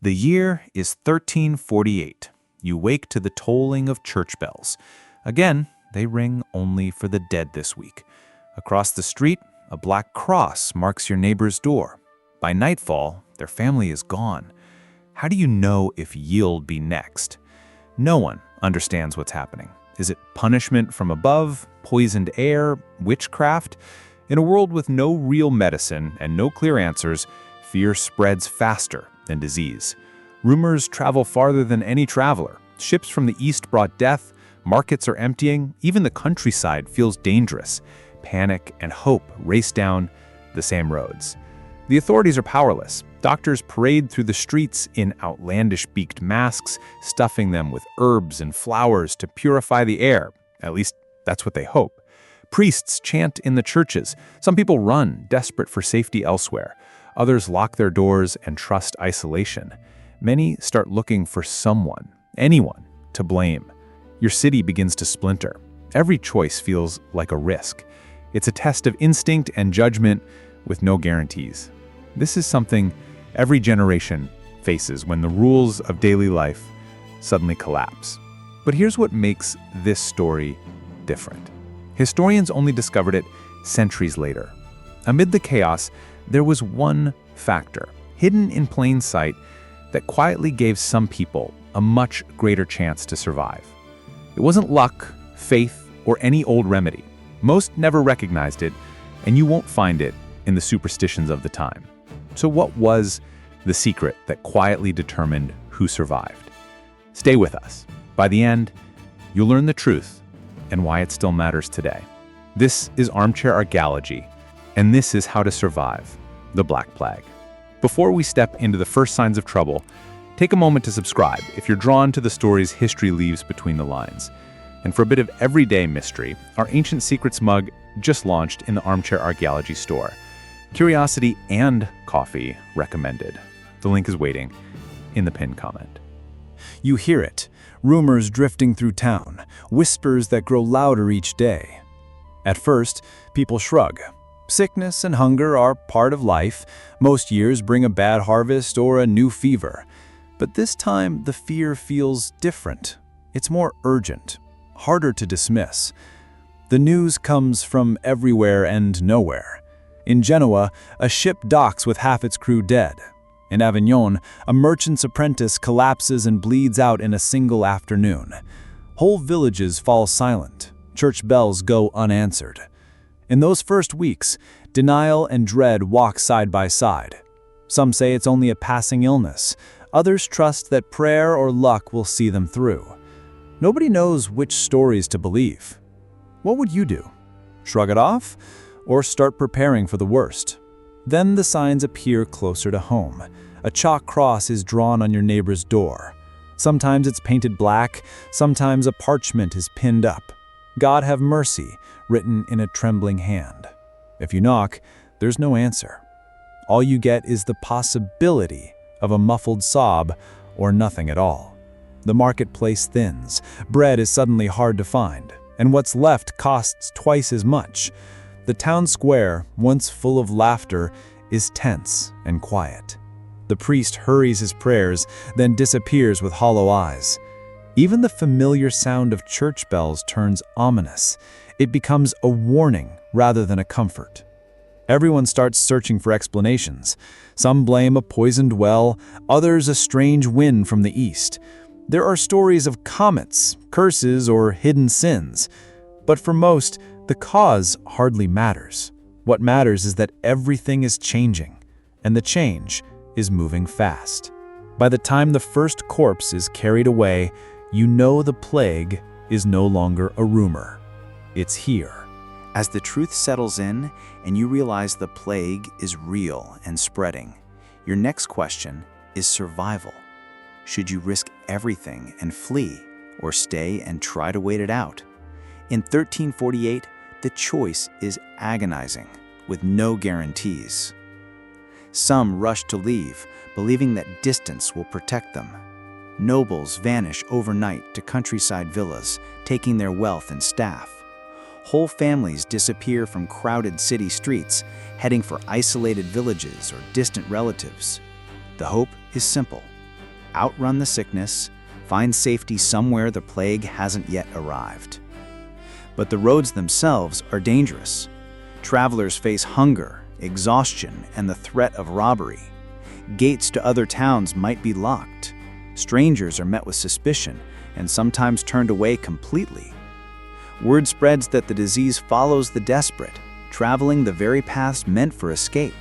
The year is 1348. You wake to the tolling of church bells. Again, they ring only for the dead this week. Across the street, a black cross marks your neighbor's door. By nightfall, their family is gone. How do you know if you'll be next? No one understands what's happening. Is it punishment from above, poisoned air, witchcraft? In a world with no real medicine and no clear answers, fear spreads faster than disease. Rumors travel farther than any traveler. Ships from the east brought death, markets are emptying, even the countryside feels dangerous. Panic and hope race down the same roads. The authorities are powerless. Doctors parade through the streets in outlandish beaked masks, stuffing them with herbs and flowers to purify the air. At least, that's what they hope. Priests chant in the churches. Some people run, desperate for safety elsewhere. Others lock their doors and trust isolation. Many start looking for someone, anyone, to blame. Your city begins to splinter. Every choice feels like a risk. It's a test of instinct and judgment with no guarantees. This is something every generation faces when the rules of daily life suddenly collapse. But here's what makes this story different. Historians only discovered it centuries later. Amid the chaos, there was one factor, hidden in plain sight, that quietly gave some people a much greater chance to survive. It wasn't luck, faith, or any old remedy. Most never recognized it, and you won't find it in the superstitions of the time. So what was the secret that quietly determined who survived? Stay with us. By the end, you'll learn the truth and why it still matters today. This is Armchair Archaeology, and this is how to survive the Black Plague. Before we step into the first signs of trouble, take a moment to subscribe if you're drawn to the stories history leaves between the lines. And for a bit of everyday mystery, our Ancient Secrets mug just launched in the Armchair Archaeology store. Curiosity and coffee recommended. The link is waiting in the pinned comment. You hear it, rumors drifting through town, whispers that grow louder each day. At first, people shrug. Sickness and hunger are part of life. Most years bring a bad harvest or a new fever. But this time, the fear feels different. It's more urgent, harder to dismiss. The news comes from everywhere and nowhere. In Genoa, a ship docks with half its crew dead. In Avignon, a merchant's apprentice collapses and bleeds out in a single afternoon. Whole villages fall silent. Church bells go unanswered. In those first weeks, denial and dread walk side by side. Some say it's only a passing illness. Others trust that prayer or luck will see them through. Nobody knows which stories to believe. What would you do? Shrug it off? Or start preparing for the worst? Then the signs appear closer to home. A chalk cross is drawn on your neighbor's door. Sometimes it's painted black, sometimes a parchment is pinned up. God have mercy, written in a trembling hand. If you knock, there's no answer. All you get is the possibility of a muffled sob or nothing at all. The marketplace thins. Bread is suddenly hard to find, and what's left costs twice as much. The town square, once full of laughter, is tense and quiet. The priest hurries his prayers, then disappears with hollow eyes. Even the familiar sound of church bells turns ominous. It becomes a warning rather than a comfort. Everyone starts searching for explanations. Some blame a poisoned well, others a strange wind from the east. There are stories of comets, curses, or hidden sins. But for most, the cause hardly matters. What matters is that everything is changing, and the change is moving fast. By the time the first corpse is carried away, you know the plague is no longer a rumor. It's here. As the truth settles in and you realize the plague is real and spreading, your next question is survival. Should you risk everything and flee, or stay and try to wait it out? In 1348, the choice is agonizing, with no guarantees. Some rush to leave, believing that distance will protect them. Nobles vanish overnight to countryside villas, taking their wealth and staff. Whole families disappear from crowded city streets, heading for isolated villages or distant relatives. The hope is simple: outrun the sickness, find safety somewhere the plague hasn't yet arrived. But the roads themselves are dangerous. Travelers face hunger, exhaustion, and the threat of robbery. Gates to other towns might be locked. Strangers are met with suspicion and sometimes turned away completely. Word spreads that the disease follows the desperate, traveling the very paths meant for escape.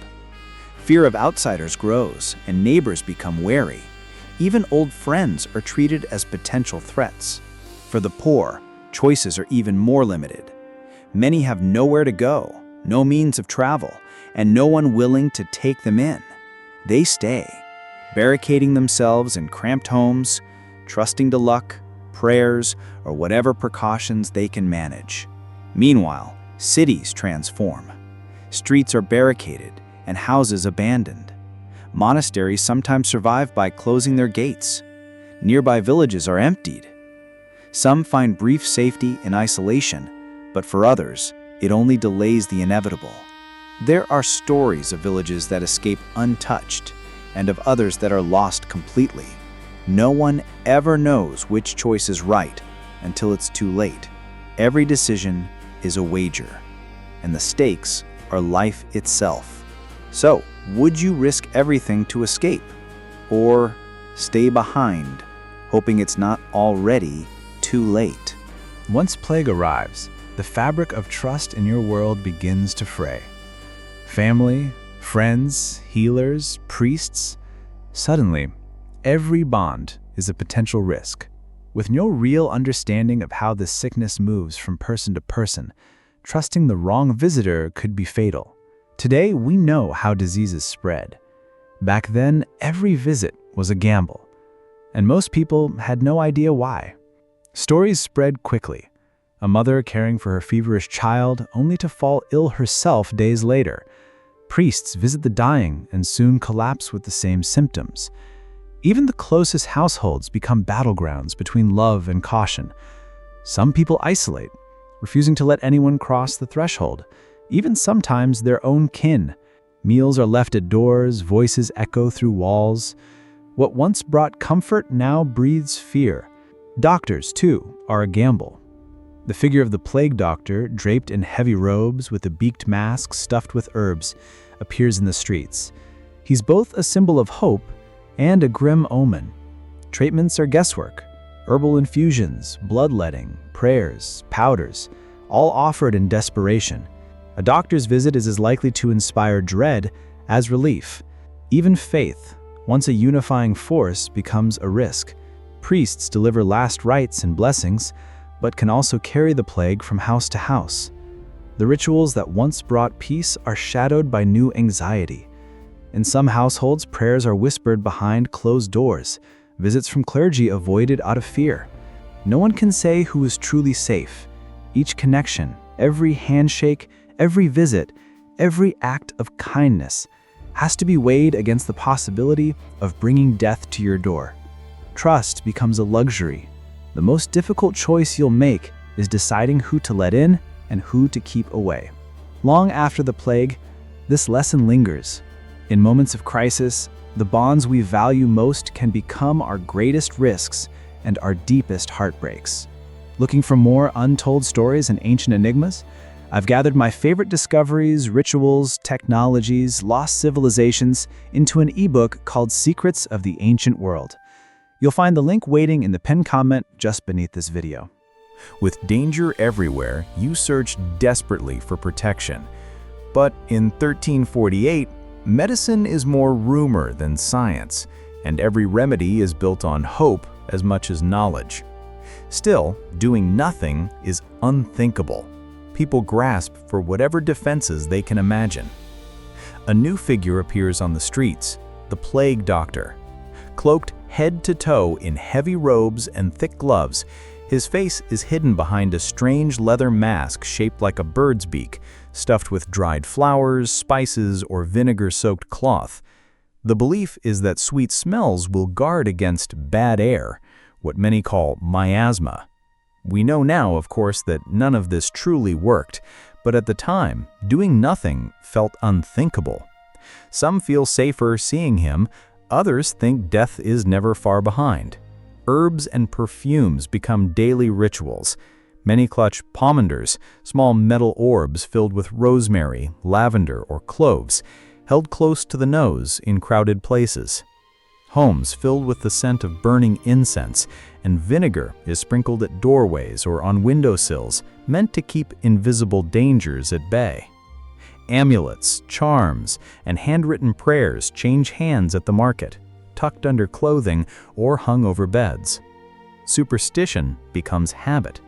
Fear of outsiders grows, and neighbors become wary. Even old friends are treated as potential threats. For the poor, choices are even more limited. Many have nowhere to go, no means of travel, and no one willing to take them in. They stay, barricading themselves in cramped homes, trusting to luck, prayers, or whatever precautions they can manage. Meanwhile, cities transform. Streets are barricaded and houses abandoned. Monasteries sometimes survive by closing their gates. Nearby villages are emptied. Some find brief safety in isolation, but for others, it only delays the inevitable. There are stories of villages that escape untouched, and of others that are lost completely. No one ever knows which choice is right until it's too late. Every decision is a wager, and the stakes are life itself. So, would you risk everything to escape? Or stay behind, hoping it's not already too late? Once plague arrives, the fabric of trust in your world begins to fray. Family, friends, healers, priests. Suddenly, every bond is a potential risk. With no real understanding of how the sickness moves from person to person, trusting the wrong visitor could be fatal. Today, we know how diseases spread. Back then, every visit was a gamble, and most people had no idea why. Stories spread quickly. A mother caring for her feverish child only to fall ill herself days later. Priests visit the dying and soon collapse with the same symptoms. Even the closest households become battlegrounds between love and caution. Some people isolate, refusing to let anyone cross the threshold, even sometimes their own kin. Meals are left at doors, voices echo through walls. What once brought comfort now breathes fear. Doctors, too, are a gamble. The figure of the plague doctor, draped in heavy robes with a beaked mask stuffed with herbs, appears in the streets. He's both a symbol of hope and a grim omen. Treatments are guesswork. Herbal infusions, bloodletting, prayers, powders, all offered in desperation. A doctor's visit is as likely to inspire dread as relief. Even faith, once a unifying force, becomes a risk. Priests deliver last rites and blessings, but can also carry the plague from house to house. The rituals that once brought peace are shadowed by new anxiety. In some households, prayers are whispered behind closed doors, visits from clergy avoided out of fear. No one can say who is truly safe. Each connection, every handshake, every visit, every act of kindness has to be weighed against the possibility of bringing death to your door. Trust becomes a luxury. The most difficult choice you'll make is deciding who to let in and who to keep away. Long after the plague, this lesson lingers. In moments of crisis, the bonds we value most can become our greatest risks and our deepest heartbreaks. Looking for more untold stories and ancient enigmas? I've gathered my favorite discoveries, rituals, technologies, lost civilizations into an ebook called Secrets of the Ancient World. You'll find the link waiting in the pinned comment just beneath this video. With danger everywhere, you search desperately for protection. But in 1348, medicine is more rumor than science, and every remedy is built on hope as much as knowledge. Still, doing nothing is unthinkable. People grasp for whatever defenses they can imagine. A new figure appears on the streets, the plague doctor. Cloaked head to toe in heavy robes and thick gloves, his face is hidden behind a strange leather mask shaped like a bird's beak, stuffed with dried flowers, spices, or vinegar-soaked cloth. The belief is that sweet smells will guard against bad air, what many call miasma. We know now, of course, that none of this truly worked, but at the time, doing nothing felt unthinkable. Some feel safer seeing him, Others think death is never far behind. Herbs and perfumes become daily rituals. Many clutch pomanders, small metal orbs filled with rosemary, lavender, or cloves, held close to the nose in crowded places. Homes filled with the scent of burning incense, and vinegar is sprinkled at doorways or on windowsills, meant to keep invisible dangers at bay. Amulets, charms, and handwritten prayers change hands at the market, tucked under clothing or hung over beds. Superstition becomes habit.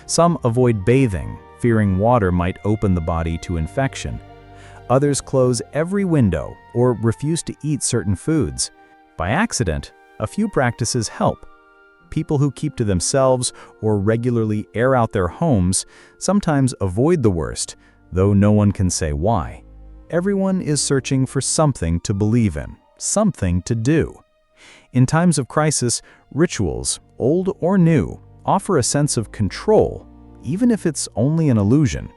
Some avoid bathing, fearing water might open the body to infection. Others close every window or refuse to eat certain foods. By accident, a few practices help. People who keep to themselves or regularly air out their homes sometimes avoid the worst, though no one can say why. Everyone is searching for something to believe in, something to do. In times of crisis, rituals, old or new, offer a sense of control, even if it's only an illusion.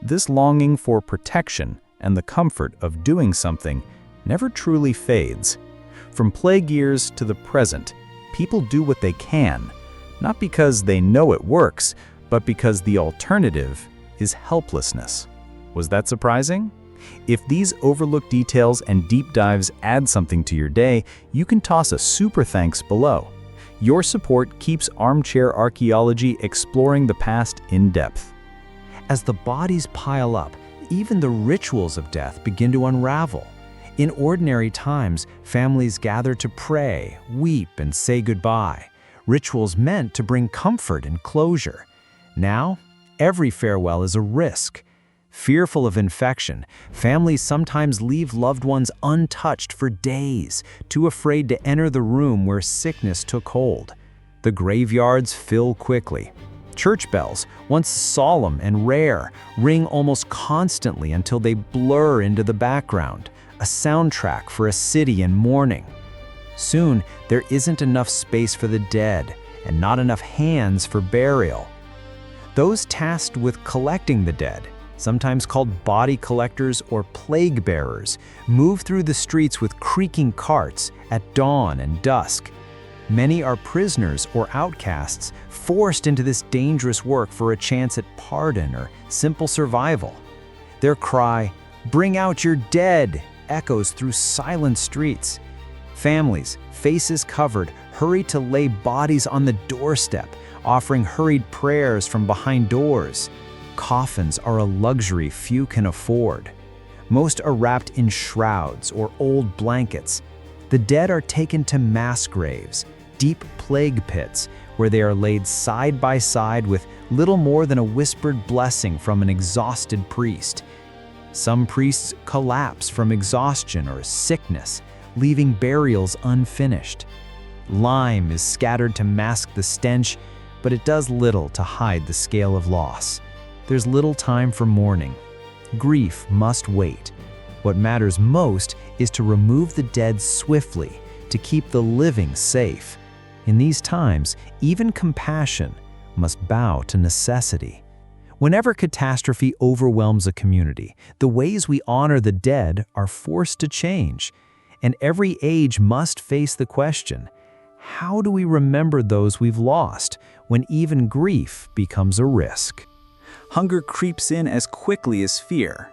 This longing for protection and the comfort of doing something never truly fades. From plague years to the present, people do what they can, not because they know it works, but because the alternative is helplessness. Was that surprising? If these overlooked details and deep dives add something to your day, you can toss a super thanks below. Your support keeps Armchair Archaeology exploring the past in depth. As the bodies pile up, even the rituals of death begin to unravel. In ordinary times, families gather to pray, weep, and say goodbye, rituals meant to bring comfort and closure. Now, every farewell is a risk. Fearful of infection, families sometimes leave loved ones untouched for days, too afraid to enter the room where sickness took hold. The graveyards fill quickly. Church bells, once solemn and rare, ring almost constantly until they blur into the background, a soundtrack for a city in mourning. Soon, there isn't enough space for the dead, and not enough hands for burial. Those tasked with collecting the dead, sometimes called body collectors or plague bearers, move through the streets with creaking carts at dawn and dusk. Many are prisoners or outcasts, forced into this dangerous work for a chance at pardon or simple survival. Their cry, "Bring out your dead," echoes through silent streets. Families, faces covered, hurry to lay bodies on the doorstep, offering hurried prayers from behind doors. Coffins are a luxury few can afford. Most are wrapped in shrouds or old blankets. The dead are taken to mass graves, deep plague pits, where they are laid side by side with little more than a whispered blessing from an exhausted priest. Some priests collapse from exhaustion or sickness, leaving burials unfinished. Lime is scattered to mask the stench, but it does little to hide the scale of loss. There's little time for mourning. Grief must wait. What matters most is to remove the dead swiftly, to keep the living safe. In these times, even compassion must bow to necessity. Whenever catastrophe overwhelms a community, the ways we honor the dead are forced to change. And every age must face the question, how do we remember those we've lost when even grief becomes a risk? Hunger creeps in as quickly as fear.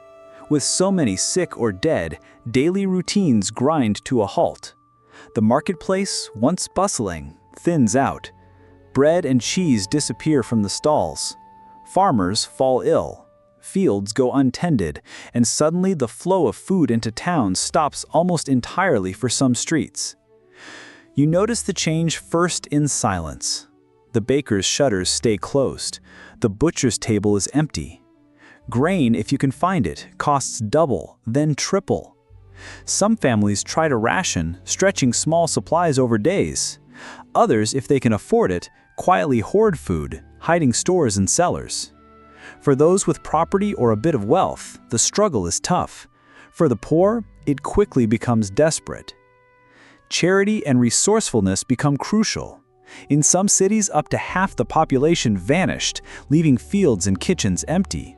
With so many sick or dead, daily routines grind to a halt. The marketplace, once bustling, thins out. Bread and cheese disappear from the stalls. Farmers fall ill. Fields go untended, and suddenly the flow of food into town stops almost entirely for some streets. You notice the change first in silence. The baker's shutters stay closed. The butcher's table is empty. Grain, if you can find it, costs double, then triple. Some families try to ration, stretching small supplies over days. Others, if they can afford it, quietly hoard food, hiding stores and cellars. For those with property or a bit of wealth, the struggle is tough. For the poor, it quickly becomes desperate. Charity and resourcefulness become crucial. In some cities, up to half the population vanished, leaving fields and kitchens empty.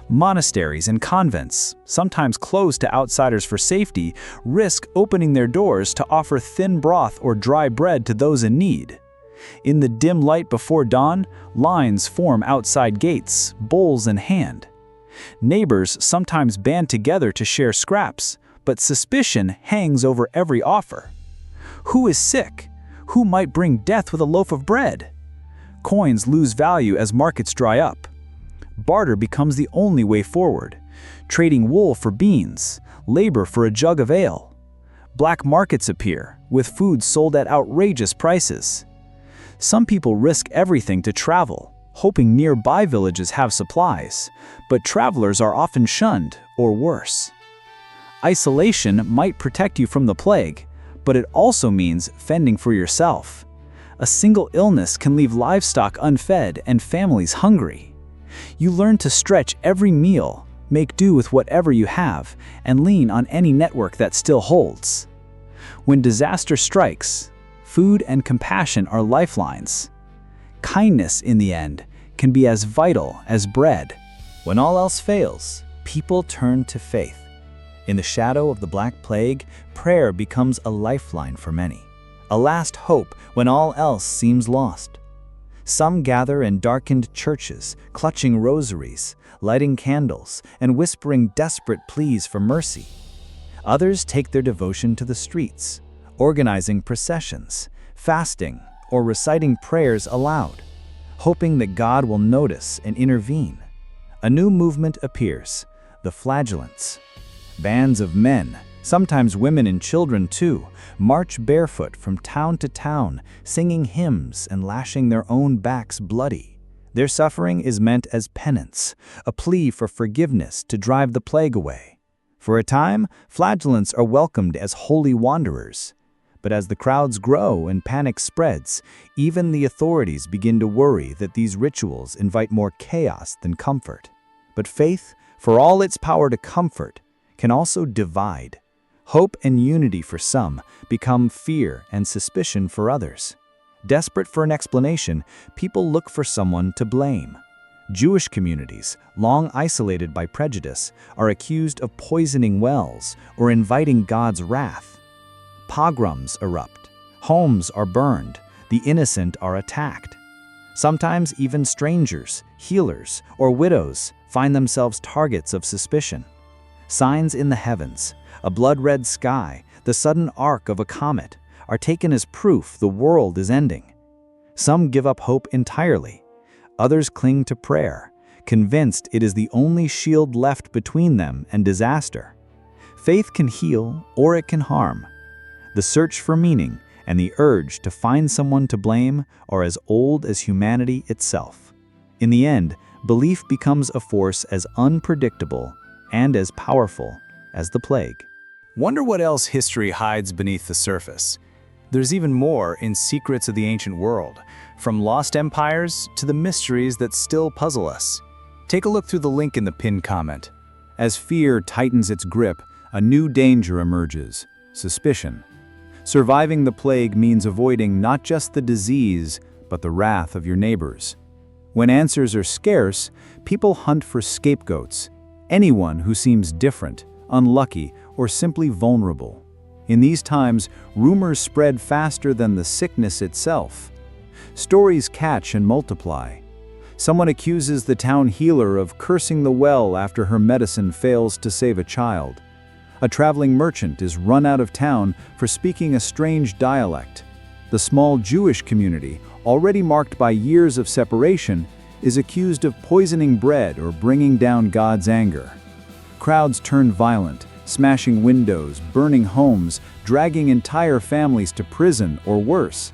Monasteries and convents, sometimes closed to outsiders for safety, risk opening their doors to offer thin broth or dry bread to those in need. In the dim light before dawn, lines form outside gates, bowls in hand. Neighbors sometimes band together to share scraps, but suspicion hangs over every offer. Who is sick? Who might bring death with a loaf of bread? Coins lose value as markets dry up. Barter becomes the only way forward, trading wool for beans, labor for a jug of ale. Black markets appear, with food sold at outrageous prices. Some people risk everything to travel, hoping nearby villages have supplies, but travelers are often shunned, or worse. Isolation might protect you from the plague, but it also means fending for yourself. A single illness can leave livestock unfed and families hungry. You learn to stretch every meal, make do with whatever you have, and lean on any network that still holds. When disaster strikes, food and compassion are lifelines. Kindness, in the end, can be as vital as bread. When all else fails, people turn to faith. In the shadow of the Black Plague, prayer becomes a lifeline for many, a last hope when all else seems lost. Some gather in darkened churches, clutching rosaries, lighting candles, and whispering desperate pleas for mercy. Others take their devotion to the streets, organizing processions, fasting, or reciting prayers aloud, hoping that God will notice and intervene. A new movement appears, the flagellants. Bands of men, sometimes women and children too, march barefoot from town to town, singing hymns and lashing their own backs bloody. Their suffering is meant as penance, a plea for forgiveness to drive the plague away. For a time, flagellants are welcomed as holy wanderers. But as the crowds grow and panic spreads, even the authorities begin to worry that these rituals invite more chaos than comfort. But faith, for all its power to comfort, can also divide. Hope and unity for some become fear and suspicion for others. Desperate for an explanation, people look for someone to blame. Jewish communities, long isolated by prejudice, are accused of poisoning wells or inviting God's wrath. Pogroms erupt, homes are burned, the innocent are attacked. Sometimes even strangers, healers, or widows find themselves targets of suspicion. Signs in the heavens, a blood-red sky, the sudden arc of a comet, are taken as proof the world is ending. Some give up hope entirely. Others cling to prayer, convinced it is the only shield left between them and disaster. Faith can heal or it can harm. The search for meaning and the urge to find someone to blame are as old as humanity itself. In the end, belief becomes a force as unpredictable and as powerful as the plague. Wonder what else history hides beneath the surface? There's even more in Secrets of the Ancient World, from lost empires to the mysteries that still puzzle us. Take a look through the link in the pinned comment. As fear tightens its grip, a new danger emerges: suspicion. Surviving the plague means avoiding not just the disease, but the wrath of your neighbors. When answers are scarce, people hunt for scapegoats, anyone who seems different, unlucky, or simply vulnerable. In these times, rumors spread faster than the sickness itself. Stories catch and multiply. Someone accuses the town healer of cursing the well after her medicine fails to save a child. A traveling merchant is run out of town for speaking a strange dialect. The small Jewish community, already marked by years of separation, is accused of poisoning bread or bringing down God's anger. Crowds turn violent, smashing windows, burning homes, dragging entire families to prison or worse.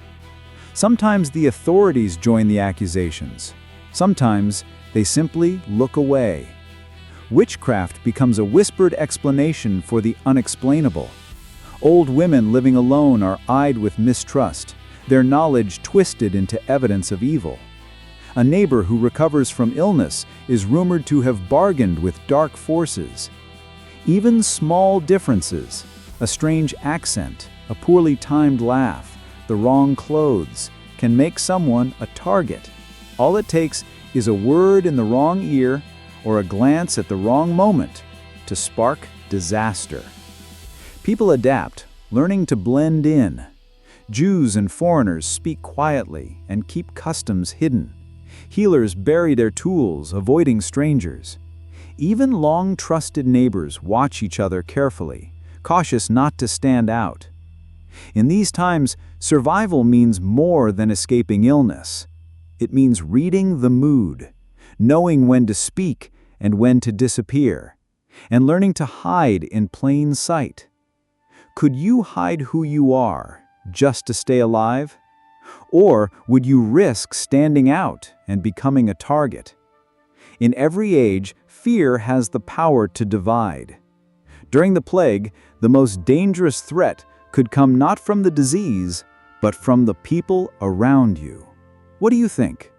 Sometimes the authorities join the accusations. Sometimes they simply look away. Witchcraft becomes a whispered explanation for the unexplainable. Old women living alone are eyed with mistrust, their knowledge twisted into evidence of evil. A neighbor who recovers from illness is rumored to have bargained with dark forces. Even small differences, a strange accent, a poorly timed laugh, the wrong clothes, can make someone a target. All it takes is a word in the wrong ear or a glance at the wrong moment to spark disaster. People adapt, learning to blend in. Jews and foreigners speak quietly and keep customs hidden. Healers bury their tools, avoiding strangers. Even long-trusted neighbors watch each other carefully, cautious not to stand out. In these times, survival means more than escaping illness. It means reading the mood, knowing when to speak and when to disappear, and learning to hide in plain sight. Could you hide who you are just to stay alive? Or would you risk standing out and becoming a target? In every age, fear has the power to divide. During the plague, the most dangerous threat could come not from the disease, but from the people around you. What do you think?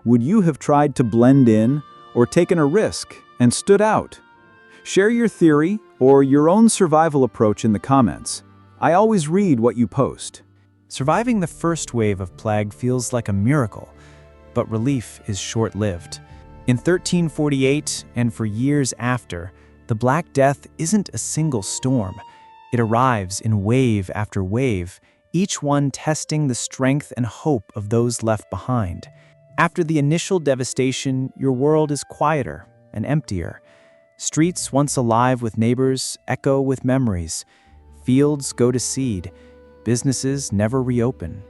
Would you have tried to blend in or taken a risk and stood out? Share your theory or your own survival approach in the comments. I always read what you post. Surviving the first wave of plague feels like a miracle, but relief is short-lived. In 1348, and for years after, the Black Death isn't a single storm. It arrives in wave after wave, each one testing the strength and hope of those left behind. After the initial devastation, your world is quieter and emptier. Streets once alive with neighbors echo with memories. Fields go to seed. Businesses never reopen.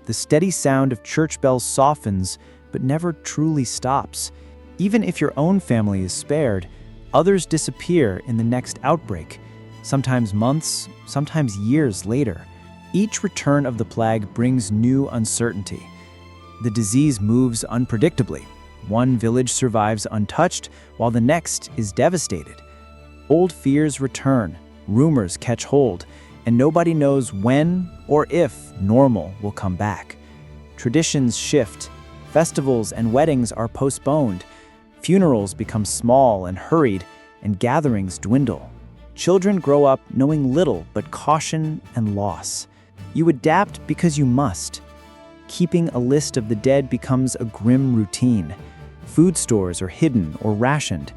The steady sound of church bells softens, but never truly stops. Even if your own family is spared, others disappear in the next outbreak, sometimes months, sometimes years later. Each return of the plague brings new uncertainty. The disease moves unpredictably. One village survives untouched, while the next is devastated. Old fears return, rumors catch hold, and nobody knows when or if normal will come back. Traditions shift, festivals and weddings are postponed, funerals become small and hurried, and gatherings dwindle. Children grow up knowing little but caution and loss. You adapt because you must. Keeping a list of the dead becomes a grim routine. Food stores are hidden or rationed.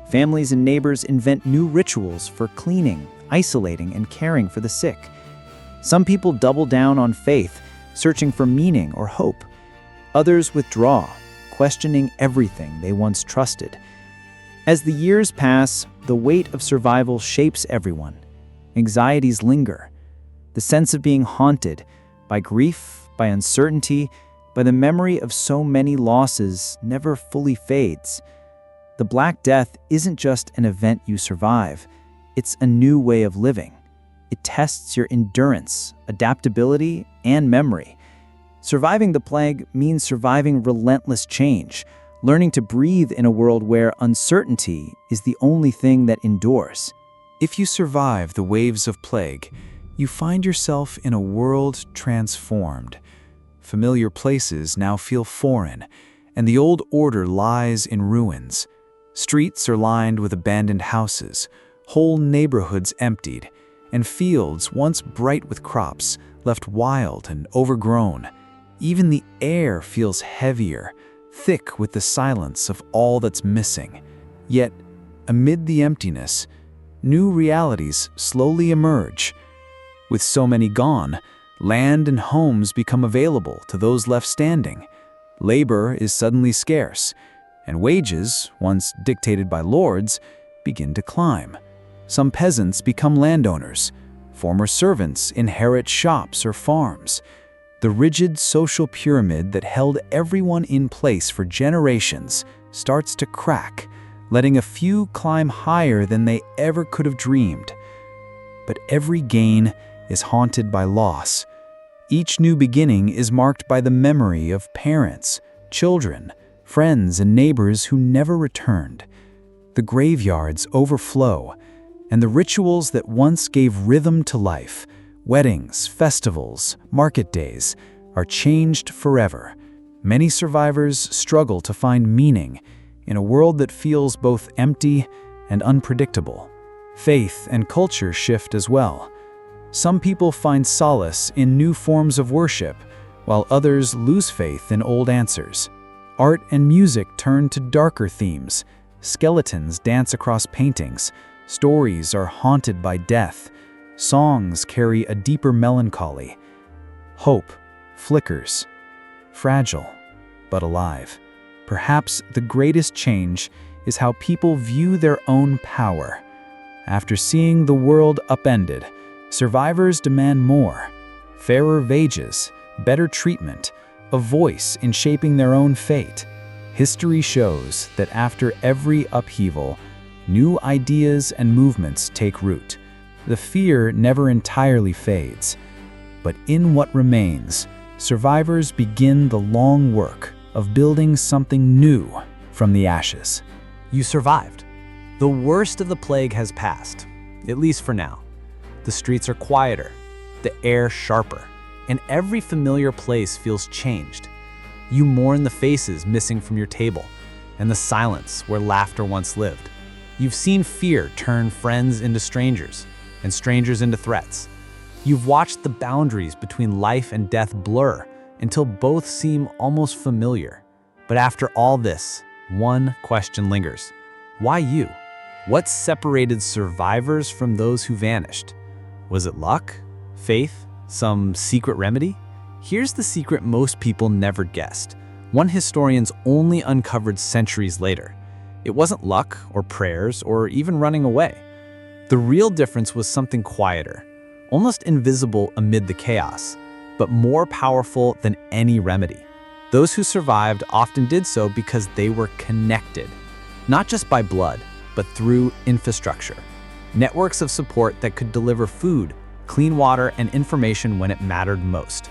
Families and neighbors invent new rituals for cleaning, isolating, and caring for the sick. Some people double down on faith, searching for meaning or hope. Others withdraw, questioning everything they once trusted. As the years pass, the weight of survival shapes everyone. Anxieties linger. The sense of being haunted by grief, by uncertainty, by the memory of so many losses never fully fades. The Black Death isn't just an event you survive. It's a new way of living. It tests your endurance, adaptability, and memory. Surviving the plague means surviving relentless change, learning to breathe in a world where uncertainty is the only thing that endures. If you survive the waves of plague, you find yourself in a world transformed. Familiar places now feel foreign, and the old order lies in ruins. Streets are lined with abandoned houses, whole neighborhoods emptied, and fields once bright with crops left wild and overgrown. Even the air feels heavier, thick with the silence of all that's missing. Yet, amid the emptiness, new realities slowly emerge. With so many gone, land and homes become available to those left standing. Labor is suddenly scarce, and wages, once dictated by lords, begin to climb. Some peasants become landowners. Former servants inherit shops or farms. The rigid social pyramid that held everyone in place for generations starts to crack, letting a few climb higher than they ever could have dreamed. But every gain is haunted by loss. Each new beginning is marked by the memory of parents, children, friends, and neighbors who never returned. The graveyards overflow, and the rituals that once gave rhythm to life, weddings, festivals, market days, are changed forever. Many survivors struggle to find meaning in a world that feels both empty and unpredictable. Faith and culture shift as well. Some people find solace in new forms of worship, while others lose faith in old answers. Art and music turn to darker themes, Skeletons dance across paintings. Stories are haunted by death. Songs carry a deeper melancholy. Hope flickers, fragile, but alive. Perhaps the greatest change is how people view their own power. After seeing the world upended, survivors demand more. Fairer wages, better treatment, a voice in shaping their own fate. History shows that after every upheaval, new ideas and movements take root. The fear never entirely fades. But in what remains, survivors begin the long work of building something new from the ashes. You survived. The worst of the plague has passed, at least for now. The streets are quieter, the air sharper, and every familiar place feels changed. You mourn the faces missing from your table and the silence where laughter once lived. You've seen fear turn friends into strangers and strangers into threats. You've watched the boundaries between life and death blur until both seem almost familiar. But after all this, one question lingers. Why you? What separated survivors from those who vanished? Was it luck? Faith? Some secret remedy? Here's the secret most people never guessed, one historians only uncovered centuries later. It wasn't luck or prayers or even running away. The real difference was something quieter, almost invisible amid the chaos, but more powerful than any remedy. Those who survived often did so because they were connected, not just by blood, but through infrastructure. Networks of support that could deliver food, clean water, and information when it mattered most.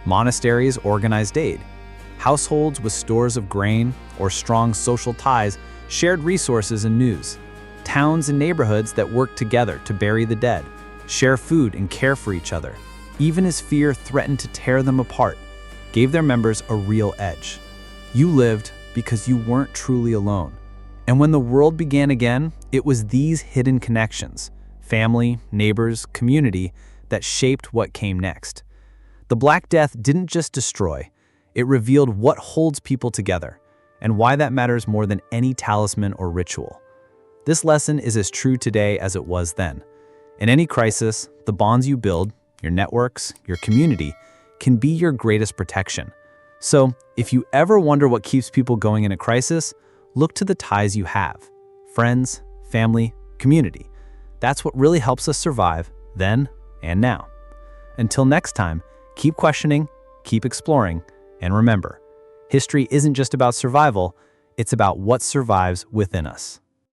Monasteries organized aid. Households with stores of grain or strong social ties shared resources and news. Towns and neighborhoods that worked together to bury the dead, share food and care for each other, even as fear threatened to tear them apart, gave their members a real edge. You lived because you weren't truly alone. And when the world began again, it was these hidden connections, family, neighbors, community, that shaped what came next. The Black Death didn't just destroy, it revealed what holds people together, and why that matters more than any talisman or ritual. This lesson is as true today as it was then. In any crisis, the bonds you build, your networks, your community, can be your greatest protection. So, if you ever wonder what keeps people going in a crisis, look to the ties you have. Friends, family, community. That's what really helps us survive then and now. Until next time, keep questioning, keep exploring, and remember, history isn't just about survival, it's about what survives within us.